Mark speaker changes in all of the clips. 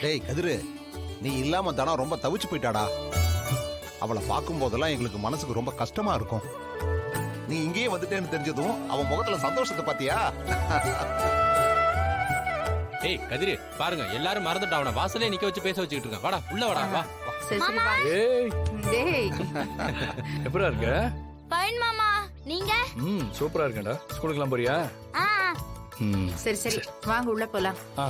Speaker 1: டேய் கதிரு, நீ இல்லாம தனம் ரொம்ப தவிச்சு போயிட்டாடா. அவளை பார்க்கும் போதெல்லாம் எங்களுக்கு மனசுக்கு ரொம்ப கஷ்டமா இருக்கும். நீ இங்கேயே வந்துட்டேன்னு தெரிஞ்சதும் அவன் முகத்துல சந்தோஷத்தை பாத்தியா?
Speaker 2: ஏய் கதிரு, பாருங்க எல்லாரும் மறந்துட்டு அவனை வாசலே நிக்க வச்சு பேச வச்சுக்கிட்டு இருக்கான். வாடா உள்ள வாடா வா.
Speaker 3: சரி சரி வா.
Speaker 4: ஏய்
Speaker 3: டேய்
Speaker 4: எப்படா இருக்க?
Speaker 5: ஃபைன் மாமா, நீங்க?
Speaker 4: சூப்பரா இருக்கேன்டா. ஸ்கூலுக்குலாம் போறியா?
Speaker 5: ஆ.
Speaker 3: சரி சரி வாங்க உள்ள போலாம்.
Speaker 4: ஆ.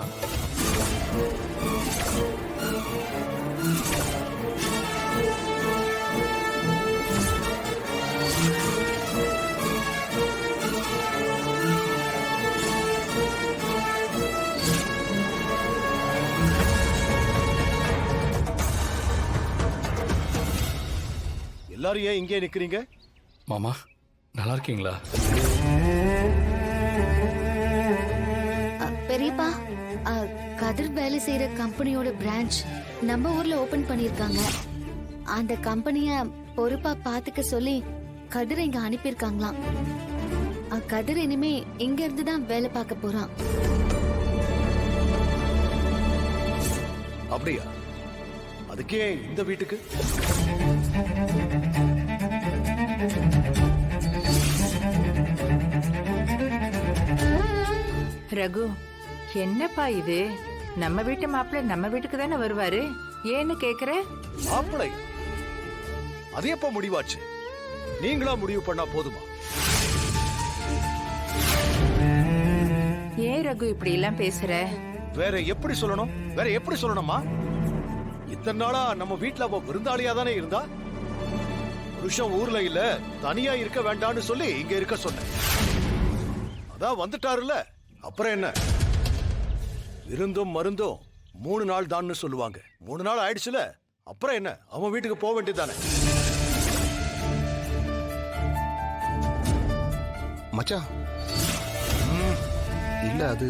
Speaker 6: எல்லாரும் ஏன் இங்கே நிக்கிறீங்க?
Speaker 4: மாமா நல்லா இருக்கீங்களா?
Speaker 7: பெரியப்பா, கதிர் வேலை செய்யற கம்பெனியோட பிரான்ச் நம்ம ஊர்ல ஓபன் பண்ணிருக்காங்க. அந்த கம்பெனிய பொறுப்பா பாத்துக்க சொல்லி கதிர் இங்க அனுப்பியிருக்காங்களாம். கதிர் இனிமே இங்க இருந்து தான் வேலை பார்க்க போறான்.
Speaker 6: அப்படியா? அதுக்கே இந்த வீட்டுக்கு?
Speaker 3: ரகு, என்னப்பா இது? நம்ம வீட்டு மாப்பிள்ளை நம்ம வீட்டுக்கு தானே வருவாரு, ஏன்னு கேக்குற?
Speaker 6: மாப்பிளை அது எப்ப முடிவாச்சு? நீங்களா முடிவு பண்ணா போதுமா?
Speaker 3: ஏன் ரகு இப்படி எல்லாம் பேசுற?
Speaker 6: வேற எப்படி சொல்லணும்? வேற எப்படி சொல்லணுமா? இத்தனை நாளா நம்ம வீட்டுல அவ விருந்தாளியா தானே இருந்தா. புருஷன் ஊர்ல இல்ல, தனியா இருக்க வேண்டாம்னு சொல்லி இங்க இருக்க சொன்னேன். அதான் வந்துட்டாருல, அப்புறம் என்ன? விருந்தும் மருந்தும் 3 நாள் தான்னு சொல்லுவாங்க. 3 நாள் ஆயிடுச்சுல, அப்புறம் என்ன? அவன் வீட்டுக்கு போக வேண்டியதானே.
Speaker 1: மச்சான் இல்ல அது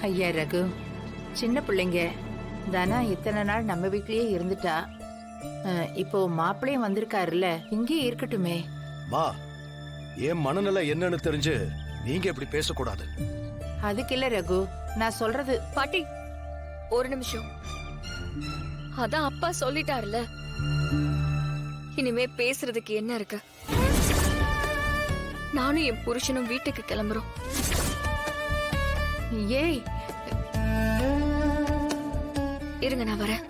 Speaker 3: ஐயா ரகு, சின்ன பிள்ளைங்க தானா இத்தனை நாள் நம்ம வீட்லயே இருந்துட்டா. இப்போ மாப்பிள்ளையும் வந்திருக்காருல்ல, இங்கே இருக்கட்டுமே.
Speaker 6: மா, என் மனநிலை என்னன்னு தெரிஞ்சு நீங்க இப்படி பேசக்கூடாது.
Speaker 3: அதுக்கு இல்ல ரகு, நான் சொல்றது.
Speaker 5: பாட்டி ஒரு நிமிஷம். அதான் அப்பா சொல்லிட்டாருல, இனிமே பேசுறதுக்கு என்ன இருக்கு? நானும் என் புருஷனும் வீட்டுக்கு கிளம்புறோம்.
Speaker 3: ஏய்
Speaker 5: இருங்க, நான் வரேன்.